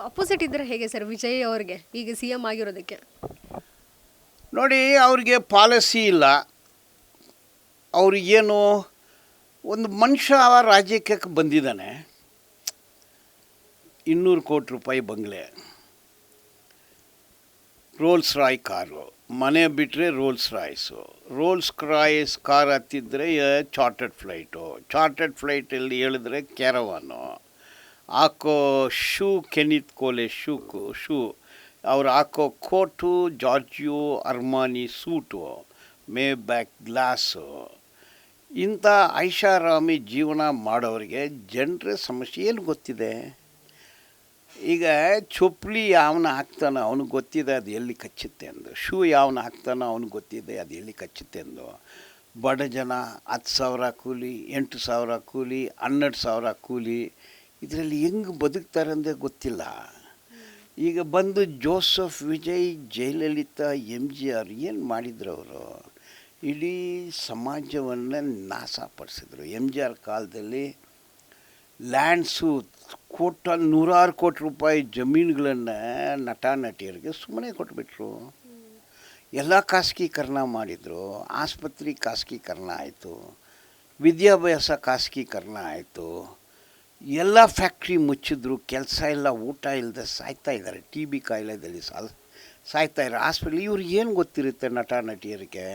Opposite ಇದ್ದರೆ ಹೇಗೆ sir Vijay ಅವ್ರಿಗೆ ಈಗ ಸಿ ಎಂ ಆಗಿರೋದಕ್ಕೆ? ನೋಡಿ, ಅವ್ರಿಗೆ ಪಾಲಿಸಿ ಇಲ್ಲ. ಅವ್ರಿಗೇನು ಒಂದು ಮನುಷ್ಯ ರಾಜ್ಯಕ್ಕೆ ಬಂದಿದ್ದಾನೆ, 200 ಕೋಟಿ ರೂಪಾಯಿ ಬಂಗ್ಲೆ, ರೋಲ್ಸ್ ರಾಯ್ ಕಾರು, ಮನೆ ಬಿಟ್ಟರೆ ರೋಲ್ಸ್ ರಾಯ್ಸ್ ಕಾರ್ ಹತ್ತಿದ್ರೆ ಚಾರ್ಟರ್ಡ್ ಫ್ಲೈಟಲ್ಲಿ ಹೇಳಿದ್ರೆ ಕ್ಯಾರವಾನು, ಹಾಕೋ ಶೂ ಕೆನಿತ್ ಕೋಲೆ ಶೂ, ಅವ್ರು ಹಾಕೋ coat Giorgio Armani suit, Maybach glass. ಇಂಥ ಐಷಾರಾಮಿ ಜೀವನ ಮಾಡೋರಿಗೆ ಜನರ ಸಮಸ್ಯೆ ಏನು ಗೊತ್ತಿದೆ? ಈಗ ಚಪ್ಪಲಿ ಯಾವನ ಹಾಕ್ತಾನೋ ಅವ್ನಿಗೆ ಗೊತ್ತಿದೆ ಅದು ಎಲ್ಲಿ ಕಚ್ಚುತ್ತೆ ಅಂದು, ಶೂ ಯಾವನ ಹಾಕ್ತಾನೋ ಅವ್ನಿಗೆ ಗೊತ್ತಿದೆ ಅದು ಎಲ್ಲಿ ಕಚ್ಚುತ್ತೆ ಅಂದು. ಬಡ ಜನ 10,000 ಕೂಲಿ, 8,000 ಕೂಲಿ, 12,000 ಕೂಲಿ, ಇದರಲ್ಲಿ ಹೆಂಗೆ ಬದುಕ್ತಾರೆ ಅಂದರೆ ಗೊತ್ತಿಲ್ಲ. ಈಗ ಬಂದು ಜೋಸೆಫ್, ವಿಜಯ್, ಜಯಲಲಿತಾ, MGR ಏನು ಮಾಡಿದ್ರು ಅವರು? ಇಡೀ ಸಮಾಜವನ್ನು ನಾಶಪಡಿಸಿದ್ರು. MGR ಕಾಲದಲ್ಲಿ ಲ್ಯಾಂಡ್ಸು ನೂರಾರು ಕೋಟಿ ರೂಪಾಯಿ ಜಮೀನುಗಳನ್ನು ನಟ ನಟಿಯರಿಗೆ ಸುಮ್ಮನೆ ಕೊಟ್ಬಿಟ್ರು. ಎಲ್ಲ ಖಾಸಗೀಕರಣ ಮಾಡಿದರು. ಆಸ್ಪತ್ರೆ ಖಾಸಗೀಕರಣ ಆಯಿತು, ವಿದ್ಯಾಭ್ಯಾಸ ಖಾಸಗೀಕರಣ ಆಯಿತು, ಎಲ್ಲ ಫ್ಯಾಕ್ಟ್ರಿ ಮುಚ್ಚಿದ್ರು, ಕೆಲಸ ಇಲ್ಲ, ಊಟ ಇಲ್ಲದೆ ಸಾಯ್ತಾಯಿದ್ದಾರೆ, TB ಕಾಯಿಲೆದಲ್ಲಿ ಸಾಯ್ತಾಯಿದ್ದಾರೆ. ಹಾಸ್ಪಿಟ್ಲ್ ಇವ್ರಿಗೆ ಏನು ಗೊತ್ತಿರುತ್ತೆ ನಟ ನಟಿಯರಿಗೆ?